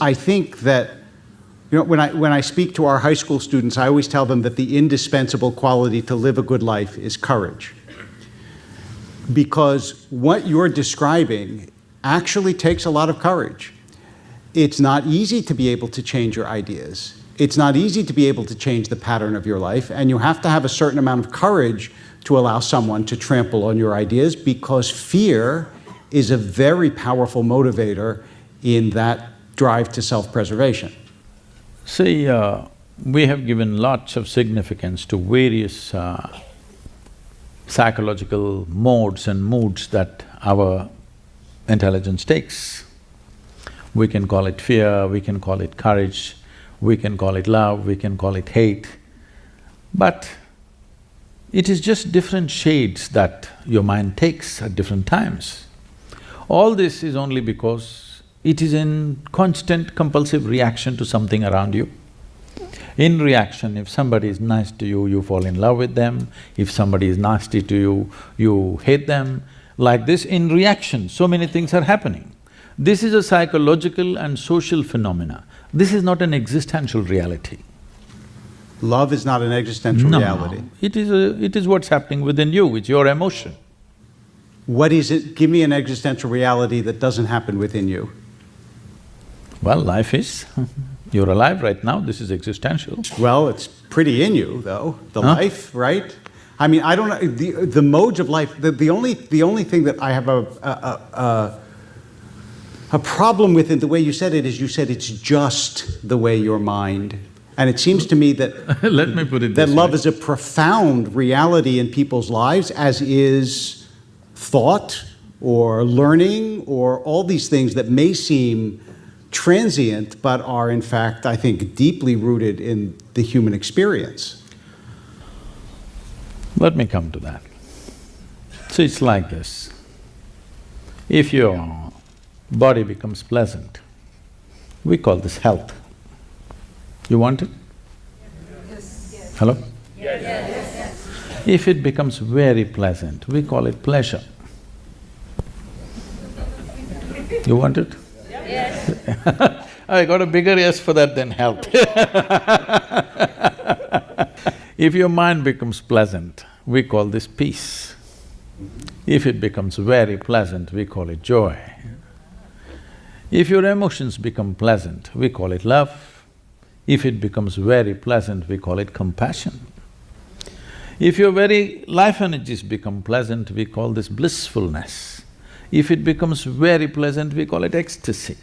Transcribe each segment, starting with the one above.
I think that, when I speak to our high school students, I always tell them that the indispensable quality to live a good life is courage. Because what you're describing actually takes a lot of courage. It's not easy to be able to change your ideas. It's not easy to be able to change the pattern of your life, and you have to have a certain amount of courage to allow someone to trample on your ideas, because fear is a very powerful motivator in that drive to self-preservation. See, we have given lots of significance to various psychological modes and moods that our intelligence takes. We can call it fear, we can call it courage, we can call it love, we can call it hate, but it is just different shades that your mind takes at different times. All this is only because it is in constant compulsive reaction to something around you. In reaction, if somebody is nice to you, you fall in love with them. If somebody is nasty to you, you hate them. Like this, in reaction, so many things are happening. This is a psychological and social phenomena. This is not an existential reality. Love is not an existential reality. No, it is what's happening within you, it's your emotion. What is it? Give me an existential reality that doesn't happen within you. Well, life is. You're alive right now, this is existential. Well, it's pretty in you, though, the life, right? I mean, I don't know, the modes of life, the only thing that I have a problem with in the way you said it is you said it's just the way your mind. And it seems to me that… Let me put it that this love way. is a profound reality in people's lives, as is thought or learning or all these things that may seem transient but are in fact, I think, deeply rooted in the human experience. Let me come to that. So it's like this. If your body becomes pleasant, we call this health. You want it? Yes. Hello? Yes. If it becomes very pleasant, we call it pleasure. You want it? Yes. I got a bigger yes for that than health. If your mind becomes pleasant, we call this peace. If it becomes very pleasant, we call it joy. If your emotions become pleasant, we call it love. If it becomes very pleasant, we call it compassion. If your very life energies become pleasant, we call this blissfulness. If it becomes very pleasant, we call it ecstasy.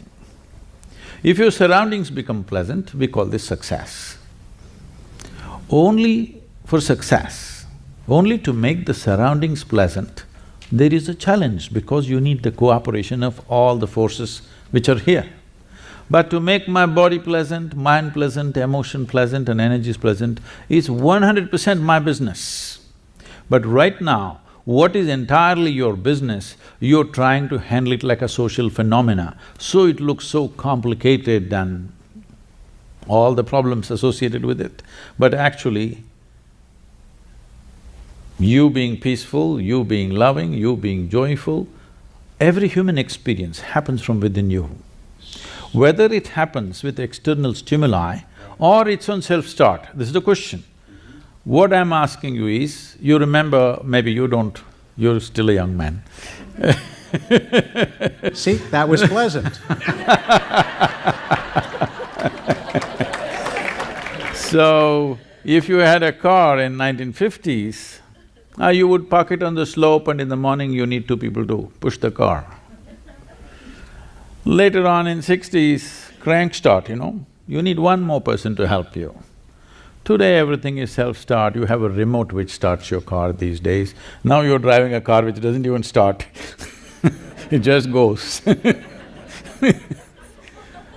If your surroundings become pleasant, we call this success. Only for success, only to make the surroundings pleasant, there is a challenge because you need the cooperation of all the forces which are here. But to make my body pleasant, mind pleasant, emotion pleasant and energies pleasant is 100% my business. But right now, what is entirely your business, you're trying to handle it like a social phenomena, so it looks so complicated and all the problems associated with it. But actually, you being peaceful, you being loving, you being joyful, every human experience happens from within you. Whether it happens with external stimuli or its own self-start, this is the question. What I'm asking you is, you remember, maybe you don't, you're still a young man. See, that was pleasant. So, if you had a car in 1950s, you would park it on the slope and in the morning you need two people to push the car. Later on in 60s, crank start, you need one more person to help you. Today everything is self-start, you have a remote which starts your car these days. Now you're driving a car which doesn't even start, it just goes.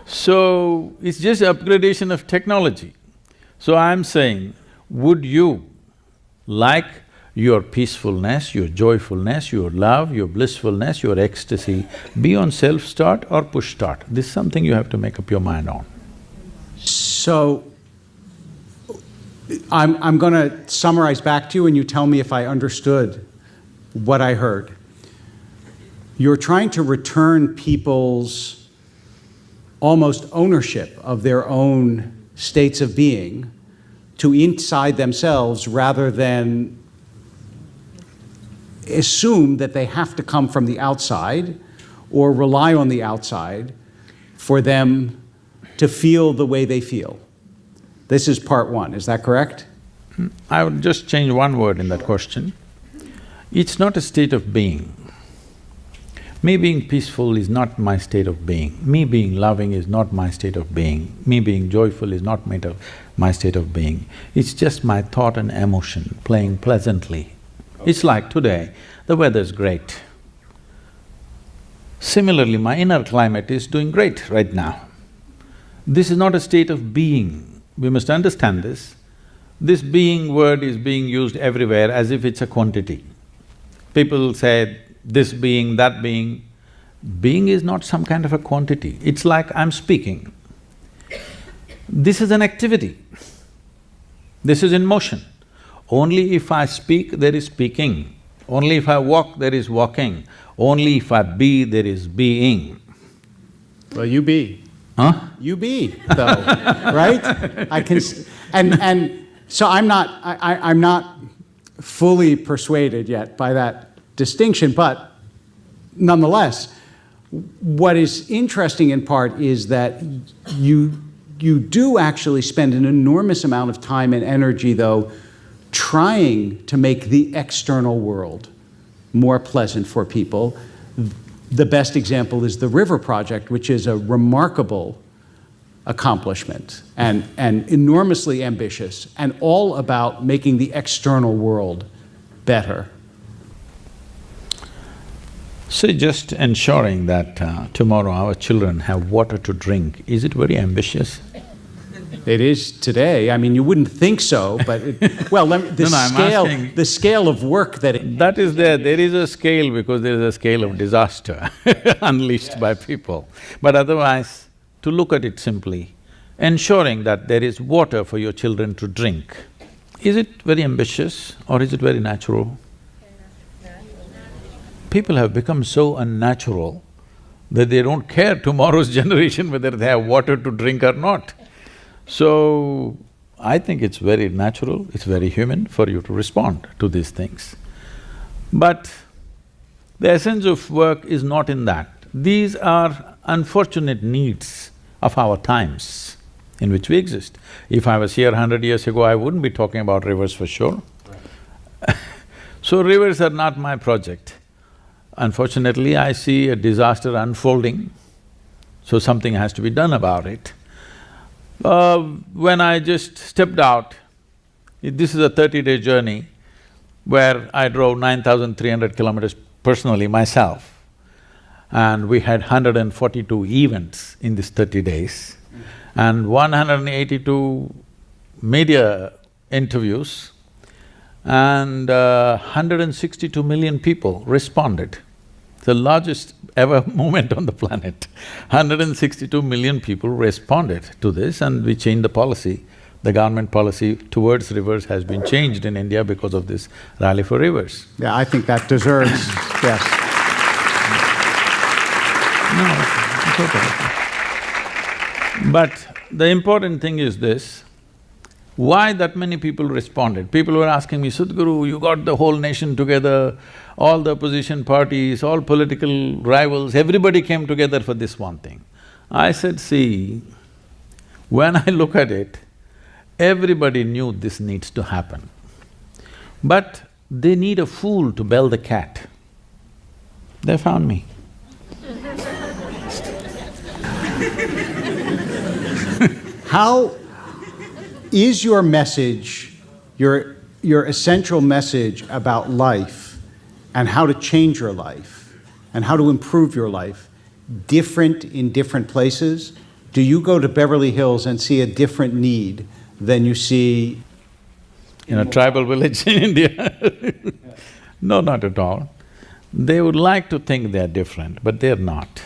So, it's just upgradation of technology. So I'm saying, would you like your peacefulness, your joyfulness, your love, your blissfulness, your ecstasy be on self-start or push-start? This is something you have to make up your mind on. So, I'm gonna summarize back to you and you tell me if I understood what I heard. You're trying to return people's almost ownership of their own states of being to inside themselves rather than assume that they have to come from the outside or rely on the outside for them to feel the way they feel. This is part one, is that correct? I would just change one word in that question. It's not a state of being. Me being peaceful is not my state of being. Me being loving is not my state of being. Me being joyful is not my state of being. It's just my thought and emotion playing pleasantly. It's like today, the weather's great. Similarly, my inner climate is doing great right now. This is not a state of being. We must understand this. This being word is being used everywhere as if it's a quantity. People say, this being, that being. Being is not some kind of a quantity. It's like I'm speaking. This is an activity. This is in motion. Only if I speak, there is speaking. Only if I walk, there is walking. Only if I be, there is being. Well, you be. Huh? You be, though, right? I can… and so I'm not fully persuaded yet by that distinction, but nonetheless, what is interesting in part is that you do actually spend an enormous amount of time and energy, though, trying to make the external world more pleasant for people. The best example is the River Project, which is a remarkable accomplishment and enormously ambitious, and all about making the external world better. So just ensuring that tomorrow our children have water to drink, is it very ambitious? It is today. I mean, you wouldn't think so, but the scale of work that it… That is there is a scale because there is a scale of disaster unleashed by people. But otherwise, to look at it simply, ensuring that there is water for your children to drink, is it very ambitious or is it very natural? People have become so unnatural that they don't care tomorrow's generation whether they have water to drink or not. So, I think it's very natural, it's very human for you to respond to these things. But the essence of work is not in that. These are unfortunate needs of our times in which we exist. If I was here 100 years ago, I wouldn't be talking about rivers for sure. Right. So rivers are not my project. Unfortunately, I see a disaster unfolding, so something has to be done about it. When I just stepped out, this is a 30-day journey where I drove 9,300 kilometers personally myself, and we had 142 events in these 30 days and 182 media interviews, and 162 million people responded. It's the largest ever movement on the planet. 162 million people responded to this, and we changed the policy. The government policy towards rivers has been changed in India because of this Rally for Rivers. Yeah, I think that deserves… yes. No, it's okay. But the important thing is this, why that many people responded? People were asking me, Sadhguru, you got the whole nation together, all the opposition parties, all political rivals, everybody came together for this one thing. I said, see, when I look at it, everybody knew this needs to happen. But they need a fool to bell the cat. They found me. How is your message, your essential message about life and how to change your life and how to improve your life different in different places? Do you go to Beverly Hills and see a different need than you see in a tribal village in India? No, not at all. They would like to think they're different, but they're not.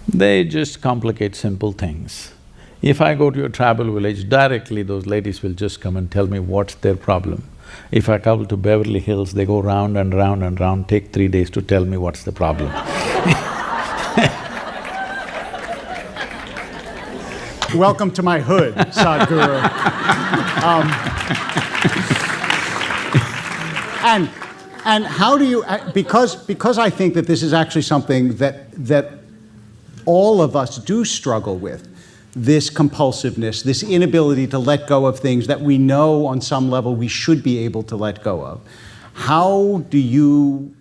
They just complicate simple things. If I go to a tribal village, directly those ladies will just come and tell me what's their problem. If I come to Beverly Hills, they go round and round and round, take 3 days to tell me what's the problem. Welcome to my hood, Sadhguru. And how do you, because I think that this is actually something that all of us do struggle with, this compulsiveness, this inability to let go of things that we know on some level we should be able to let go of. How do you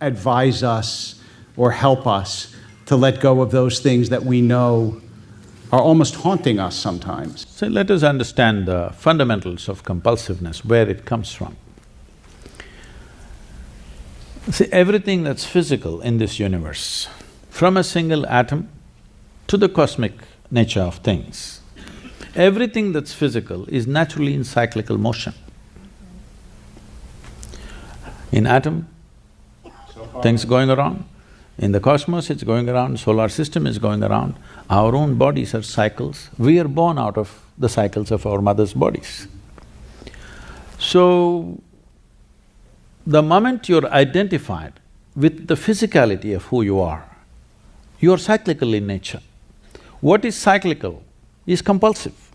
advise us or help us to let go of those things that we know are almost haunting us sometimes? So let us understand the fundamentals of compulsiveness, where it comes from. See, everything that's physical in this universe, from a single atom to the cosmic nature of things, everything that's physical is naturally in cyclical motion. In atom, things going around. In the cosmos, it's going around, solar system is going around. Our own bodies are cycles. We are born out of the cycles of our mother's bodies. So, the moment you're identified with the physicality of who you are cyclical in nature. What is cyclical is compulsive.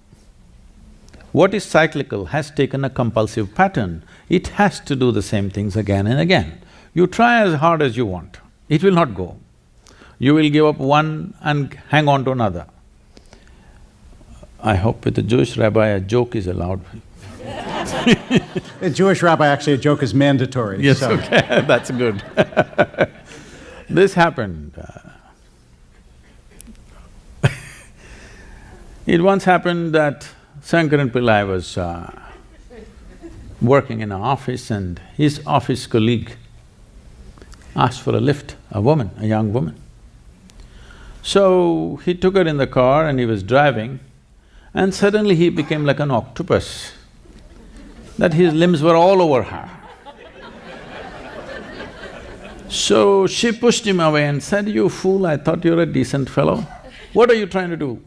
What is cyclical has taken a compulsive pattern. It has to do the same things again and again. You try as hard as you want, it will not go. You will give up one and hang on to another. I hope with a Jewish rabbi a joke is allowed. A Jewish rabbi, actually, a joke is mandatory. Yes, so. okay, that's good. This happened. It once happened that Shankaran Pillai was working in an office and his office colleague asked for a lift, a woman, a young woman. So he took her in the car and he was driving, and suddenly he became like an octopus, that his limbs were all over her. So she pushed him away and said, "You fool, I thought you were a decent fellow. What are you trying to do?"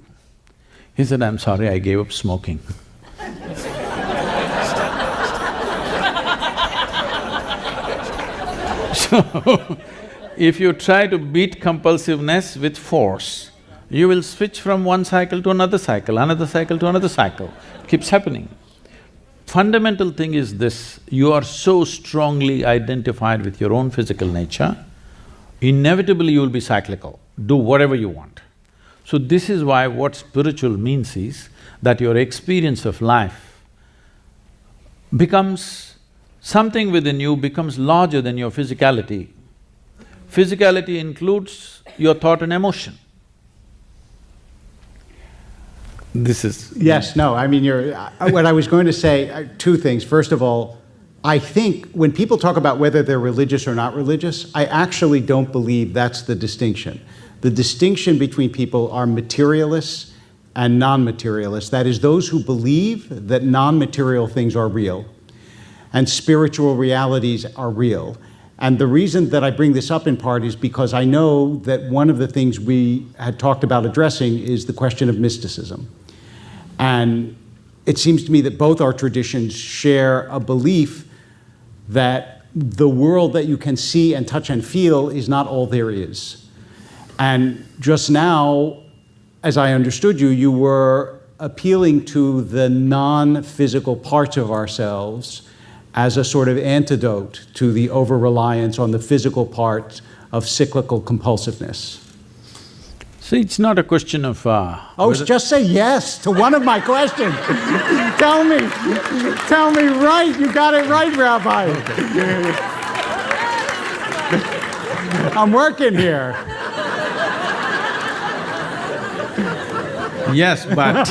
He said, "I'm sorry, I gave up smoking." So, if you try to beat compulsiveness with force, you will switch from one cycle to another cycle to another cycle. It keeps happening. Fundamental thing is this: you are so strongly identified with your own physical nature, inevitably you will be cyclical, do whatever you want. So this is why what spiritual means is that your experience of life becomes… something within you becomes larger than your physicality. Physicality includes your thought and emotion. This is… Yes, no, I mean, what I was going to say, two things. First of all, I think when people talk about whether they're religious or not religious, I actually don't believe that's the distinction. The distinction between people are materialists and non-materialists. That is, those who believe that non-material things are real and spiritual realities are real. And the reason that I bring this up in part is because I know that one of the things we had talked about addressing is the question of mysticism. And it seems to me that both our traditions share a belief that the world that you can see and touch and feel is not all there is. And just now, as I understood you, you were appealing to the non-physical parts of ourselves as a sort of antidote to the over-reliance on the physical part of cyclical compulsiveness. See, it's not a question of… just say yes to one of my questions. Tell me right, you got it right, Rabbi. I'm working here. Yes, but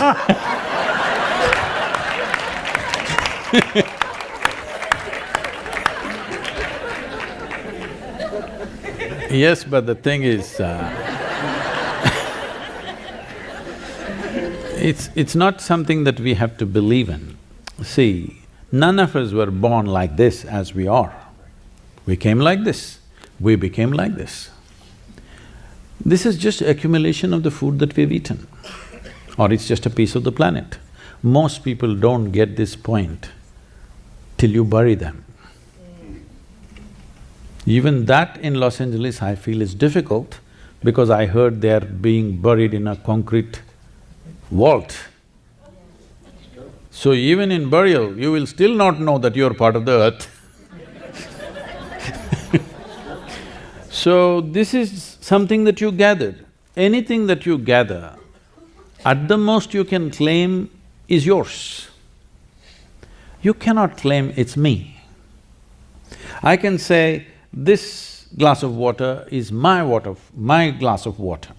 yes, but the thing is, it's not something that we have to believe in. See, none of us were born like this as we are. We came like this, we became like this. This is just accumulation of the food that we've eaten, or it's just a piece of the planet. Most people don't get this point till you bury them. Even that in Los Angeles I feel is difficult because I heard they're being buried in a concrete vault. So even in burial, you will still not know that you're part of the earth. So this is something that you gathered. Anything that you gather, at the most you can claim is yours. You cannot claim it's me. I can say, this glass of water is my glass of water.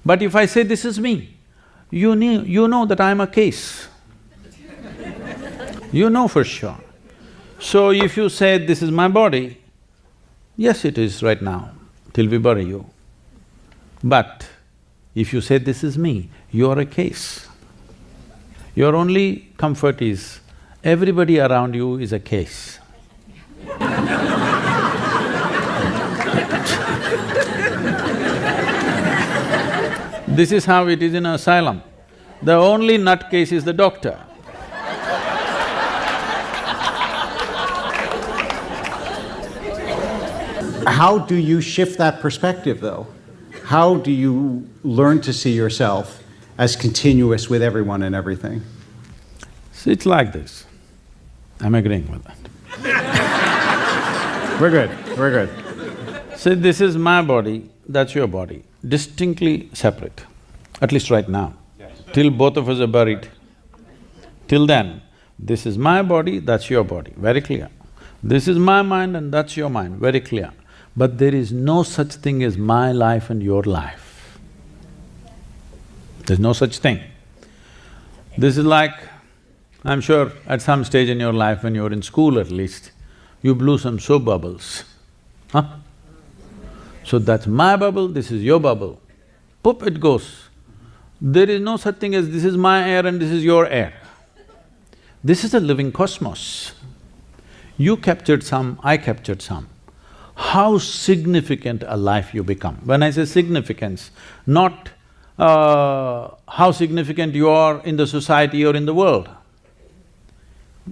But if I say this is me, you know that I'm a case. You know for sure. So if you say this is my body, yes, it is right now, till we bury you. But if you say this is me, you're a case. Your only comfort is everybody around you is a case. This is how it is in an asylum. The only nutcase is the doctor. How do you shift that perspective, though? How do you learn to see yourself as continuous with everyone and everything? So it's like this. I'm agreeing with that. We're good. Say, this is my body, that's your body, distinctly separate, at least right now. Yes. Till both of us are buried. Till then, this is my body, that's your body, very clear. This is my mind and that's your mind, very clear. But there is no such thing as my life and your life. There's no such thing. This is like, I'm sure at some stage in your life, when you're in school at least, you blew some soap bubbles, huh? So that's my bubble, this is your bubble. Poop, it goes. There is no such thing as this is my air and this is your air. This is a living cosmos. You captured some, I captured some. How significant a life you become. When I say significance, not how significant you are in the society or in the world.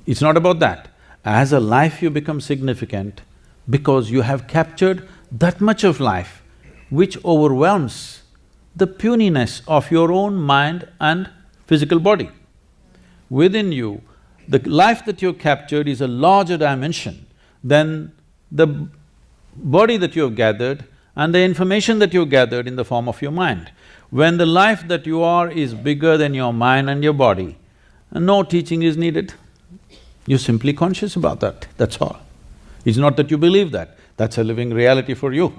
It's not about that. As a life you become significant because you have captured that much of life which overwhelms the puniness of your own mind and physical body. Within you, the life that you've captured is a larger dimension than the body that you have gathered and the information that you gathered in the form of your mind. When the life that you are is bigger than your mind and your body, no teaching is needed. You're simply conscious about that, that's all. It's not that you believe that, that's a living reality for you.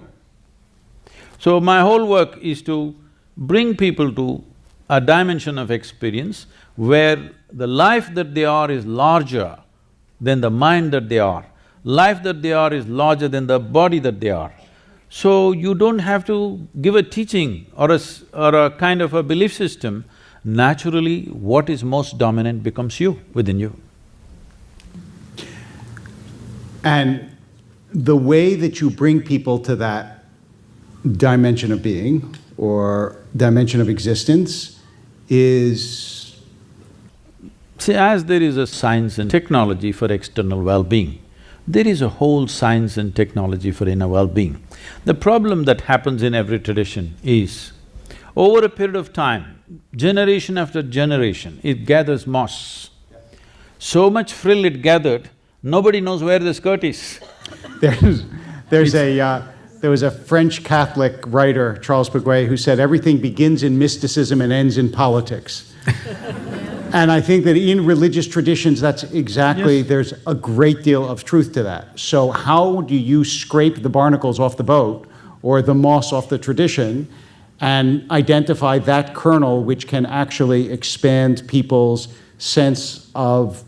So my whole work is to bring people to a dimension of experience where the life that they are is larger than the mind that they are. Life that they are is larger than the body that they are. So you don't have to give a teaching or a kind of a belief system. Naturally, what is most dominant becomes you, within you. And the way that you bring people to that dimension of being or dimension of existence is… See, as there is a science and technology for external well-being, there is a whole science and technology for inner well-being. The problem that happens in every tradition is, over a period of time, generation after generation, it gathers moss. So much frill it gathered, nobody knows where the skirt is. There was a French Catholic writer, Charles Piguet, who said everything begins in mysticism and ends in politics. And I think that in religious traditions, that's exactly… Yes. There's a great deal of truth to that. So how do you scrape the barnacles off the boat or the moss off the tradition and identify that kernel which can actually expand people's sense of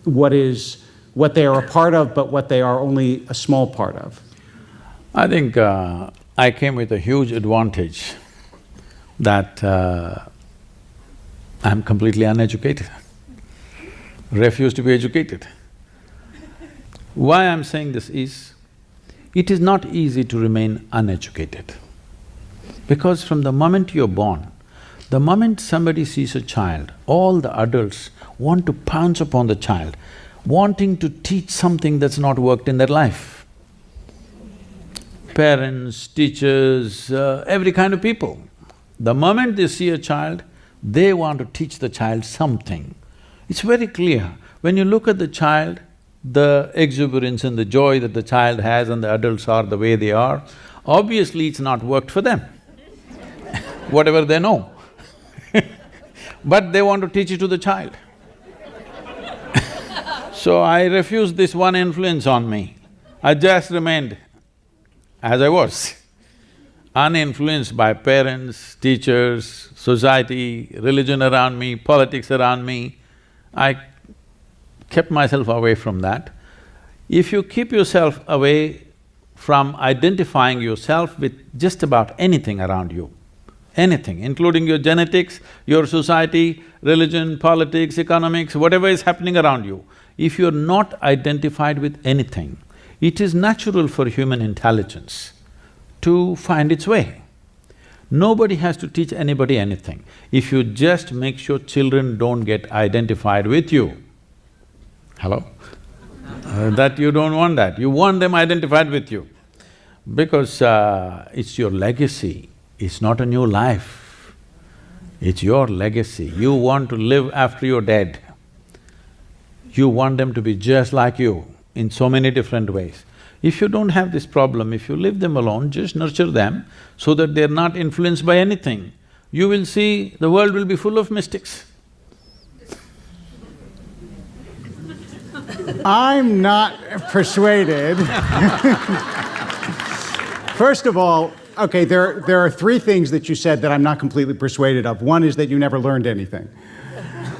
what they are a part of, but what they are only a small part of? I think I came with a huge advantage that I'm completely uneducated, refuse to be educated. Why I'm saying this is, it is not easy to remain uneducated. Because from the moment you're born, the moment somebody sees a child, all the adults want to pounce upon the child, wanting to teach something that's not worked in their life. Parents, teachers, every kind of people. The moment they see a child, They want to teach the child something. It's very clear. When you look at the child, the exuberance and the joy that the child has and the adults are the way they are, obviously it's not worked for them, whatever they know. But they want to teach it to the child. So I refused this one influence on me. I just remained as I was, uninfluenced by parents, teachers, society, religion around me, politics around me. I kept myself away from that. If you keep yourself away from identifying yourself with just about anything around you, anything, including your genetics, your society, religion, politics, economics, whatever is happening around you, if you're not identified with anything, it is natural for human intelligence to find its way. Nobody has to teach anybody anything. If you just make sure children don't get identified with you, hello? That you don't want that, you want them identified with you. Because it's your legacy, it's not a new life, it's your legacy. You want to live after you're dead. You want them to be just like you in so many different ways. If you don't have this problem, if you leave them alone, just nurture them so that they're not influenced by anything, you will see the world will be full of mystics. I'm not persuaded. First of all, okay, there are three things that you said that I'm not completely persuaded of. One is that you never learned anything.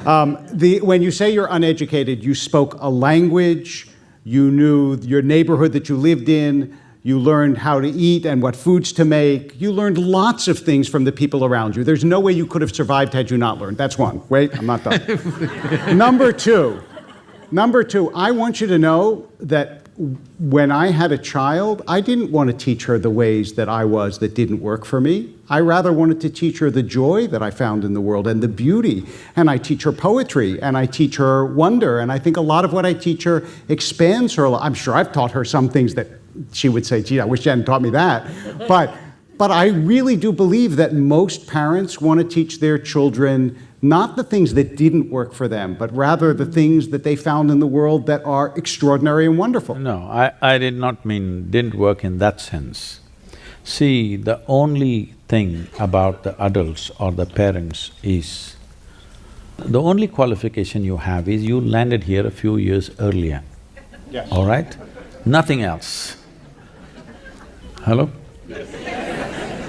When you say you're uneducated, you spoke a language, you knew your neighborhood that you lived in, you learned how to eat and what foods to make, you learned lots of things from the people around you. There's no way you could have survived had you not learned. That's one. Wait, I'm not done. Number two, I want you to know that when I had a child, I didn't want to teach her the ways that I was that didn't work for me. I rather wanted to teach her the joy that I found in the world and the beauty. And I teach her poetry and I teach her wonder. And I think a lot of what I teach her expands her. I'm sure I've taught her some things that she would say, gee, I wish you hadn't taught me that. But I really do believe that most parents want to teach their children not the things that didn't work for them, but rather the things that they found in the world that are extraordinary and wonderful. No, I did not mean didn't work in that sense. See, the only thing about the adults or the parents is, the only qualification you have is you landed here a few years earlier. Yes. All right? Nothing else. Hello?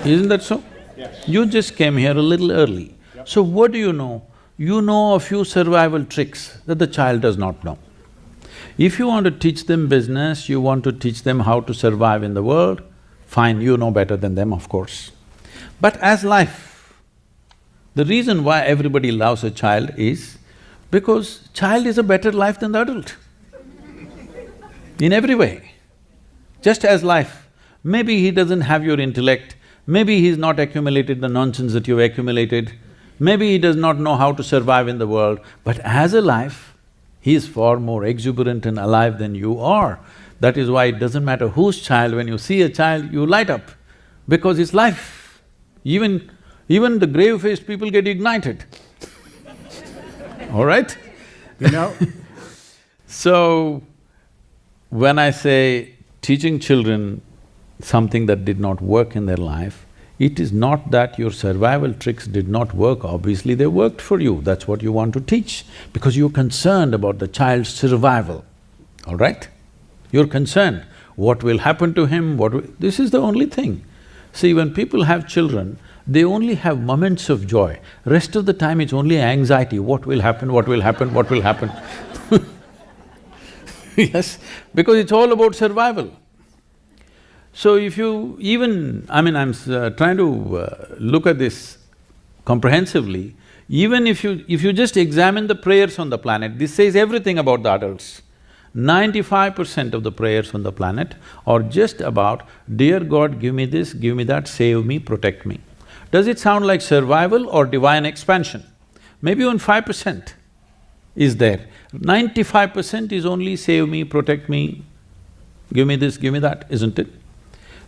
Isn't that so? Yes. You just came here a little early. Yep. So what do you know? You know a few survival tricks that the child does not know. If you want to teach them business, you want to teach them how to survive in the world, fine, you know better than them, of course. But as life, the reason why everybody loves a child is because child is a better life than the adult, in every way. Just as life, maybe he doesn't have your intellect, maybe he's not accumulated the nonsense that you've accumulated, maybe he does not know how to survive in the world, but as a life, he is far more exuberant and alive than you are. That is why it doesn't matter whose child, when you see a child, you light up, because it's life. Even the grave-faced people get ignited. All right? You know? So, when I say teaching children something that did not work in their life, it is not that your survival tricks did not work, obviously they worked for you, that's what you want to teach, because you're concerned about the child's survival, all right? You're concerned, what will happen to him, this is the only thing. See, when people have children, they only have moments of joy, rest of the time it's only anxiety, what will happen, what will happen, what will happen. Yes, because it's all about survival. So if you even… I'm trying to look at this comprehensively, even if you just examine the prayers on the planet, this says everything about the adults. 95% of the prayers on the planet are just about, dear God, give me this, give me that, save me, protect me. Does it sound like survival or divine expansion? Maybe only 5% is there. 95% is only save me, protect me, give me this, give me that, isn't it?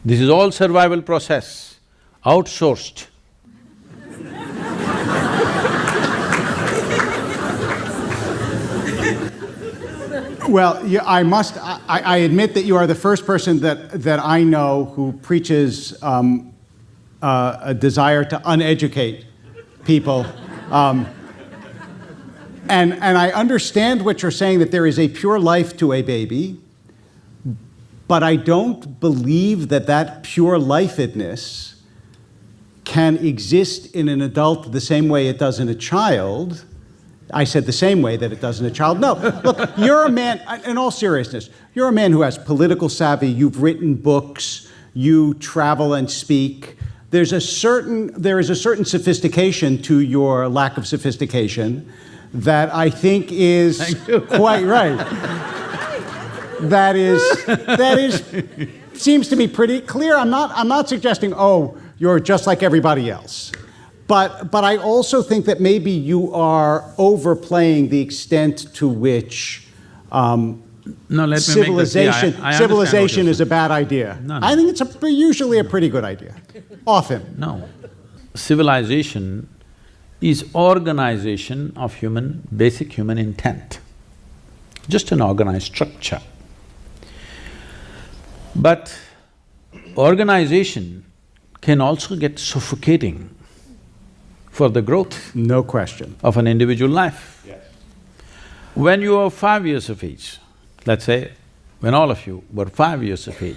This is all survival process, outsourced. Well, I admit that you are the first person that I know who preaches a desire to uneducate people. And I understand what you're saying, that there is a pure life to a baby, but I don't believe that pure lifedness can exist in an adult the same way it does in a child. I said the same way that it does in a child. No, look, you're a man, in all seriousness, you're a man who has political savvy, you've written books, you travel and speak. There is a certain sophistication to your lack of sophistication that I think is quite right. That seems to be pretty clear. I'm not suggesting, oh, you're just like everybody else. But I also think that maybe you are overplaying the extent to which civilization is a bad idea. No. I think it's usually a pretty good idea, often. No. Civilization is organization of basic human intent, just an organized structure. But organization can also get suffocating for the growth. No question. Of an individual life. Yes. When you are 5 years of age, let's say, when all of you were 5 years of age,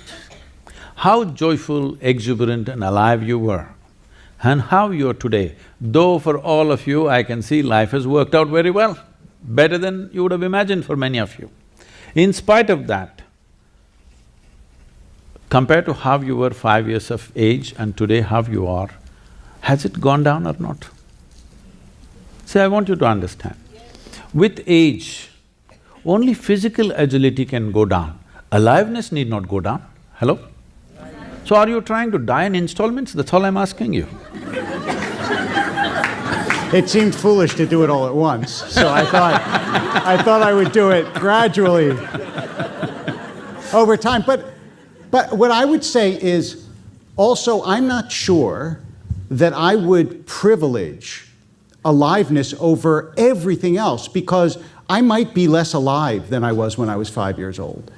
how joyful, exuberant and alive you were, and how you are today. Though for all of you, I can see life has worked out very well, better than you would have imagined for many of you. In spite of that, compared to how you were 5 years of age and today how you are, has it gone down or not? See, I want you to understand, with age, only physical agility can go down. Aliveness need not go down. Hello? So are you trying to die in installments? That's all I'm asking you. It seemed foolish to do it all at once, so I thought I would do it gradually over time. But what I would say is, also, I'm not sure that I would privilege aliveness over everything else, because I might be less alive than I was when I was 5 years old.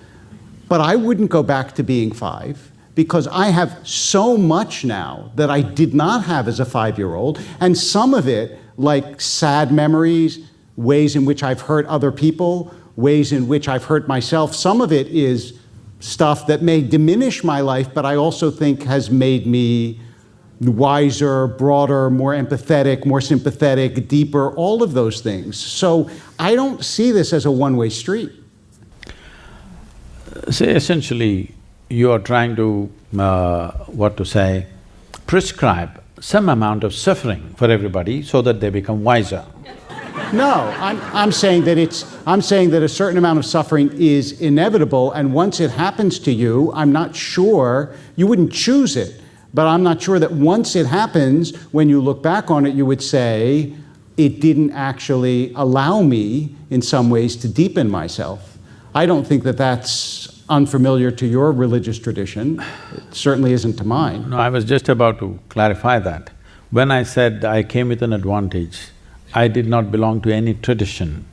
But I wouldn't go back to being 5, because I have so much now that I did not have as a 5-year-old, and some of it, like sad memories, ways in which I've hurt other people, ways in which I've hurt myself, some of it is stuff that may diminish my life, but I also think has made me wiser, broader, more empathetic, more sympathetic, deeper, all of those things. So I don't see this as a one-way street. See, essentially, you are trying to, prescribe some amount of suffering for everybody so that they become wiser. No, I'm saying that a certain amount of suffering is inevitable, and once it happens to you, I'm not sure, you wouldn't choose it, but I'm not sure that once it happens, when you look back on it, you would say, it didn't actually allow me, in some ways, to deepen myself. I don't think that that's unfamiliar to your religious tradition. It certainly isn't to mine. No, I was just about to clarify that. When I said I came with an advantage, I did not belong to any tradition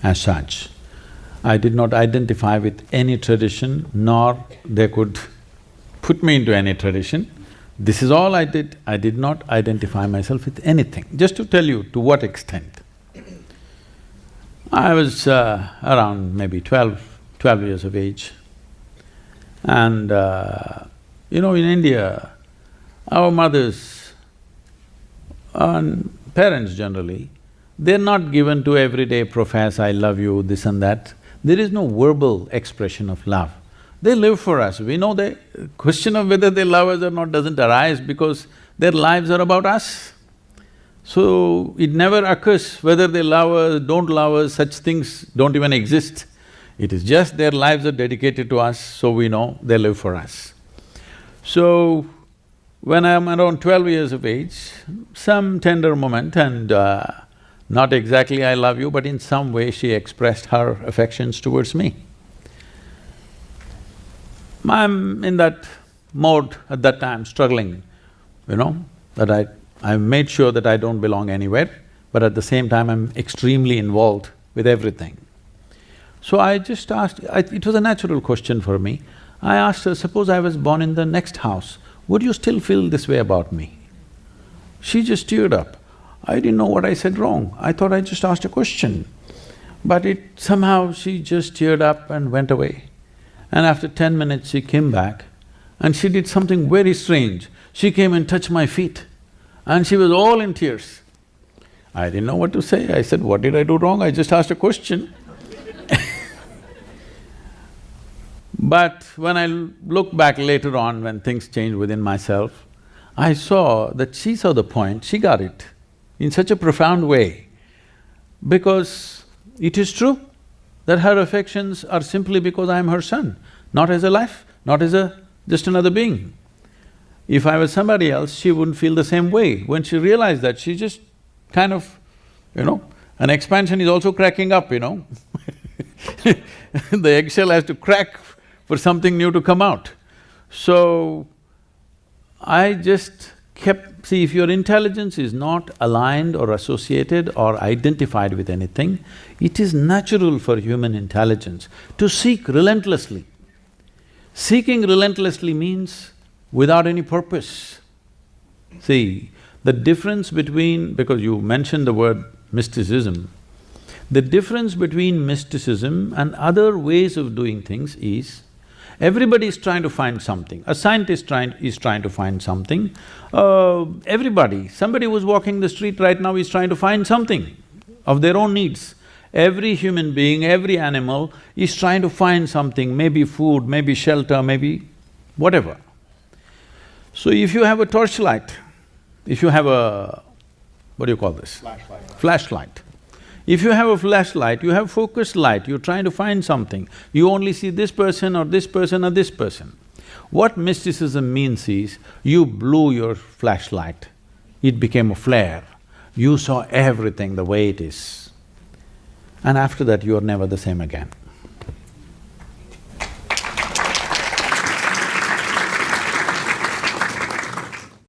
as such. I did not identify with any tradition, nor they could put me into any tradition. This is all I did. I did not identify myself with anything. Just to tell you to what extent. I was around maybe 12 years of age, and in India, our mothers and parents generally, they're not given to everyday profess, I love you, this and that. There is no verbal expression of love. They live for us. We know the question of whether they love us or not doesn't arise because their lives are about us. So, it never occurs whether they love us, don't love us, such things don't even exist. It is just their lives are dedicated to us, so we know they live for us. So, when I'm around 12 years of age, some tender moment and not exactly I love you, but in some way she expressed her affections towards me. I'm in that mode at that time, struggling, that I made sure that I don't belong anywhere, but at the same time I'm extremely involved with everything. So I just asked, it was a natural question for me. I asked her, suppose I was born in the next house, would you still feel this way about me? She just teared up. I didn't know what I said wrong. I thought I just asked a question. But somehow she just teared up and went away. And after 10 minutes she came back and she did something very strange. She came and touched my feet and she was all in tears. I didn't know what to say. I said, what did I do wrong? I just asked a question. But when I look back later on, when things changed within myself, I saw that she saw the point, she got it in such a profound way, because it is true that her affections are simply because I am her son, not as a life, not as just another being. If I was somebody else, she wouldn't feel the same way. When she realized that, she just kind of, an expansion is also cracking up, The eggshell has to crack for something new to come out. So, I just kept… See, if your intelligence is not aligned or associated or identified with anything, it is natural for human intelligence to seek relentlessly. Seeking relentlessly means without any purpose. See, the difference between… because you mentioned the word mysticism, the difference between mysticism and other ways of doing things is, everybody is trying to find something. A scientist is trying to find something. Everybody, somebody who's walking the street right now is trying to find something of their own needs. Every human being, every animal is trying to find something, maybe food, maybe shelter, maybe whatever. So if you have a torchlight, if you have a… what do you call this? Flashlight. Flashlight. If you have a flashlight, you have focused light, you're trying to find something, you only see this person or this person or this person. What mysticism means is, you blew your flashlight, it became a flare, you saw everything the way it is. And after that, you are never the same again.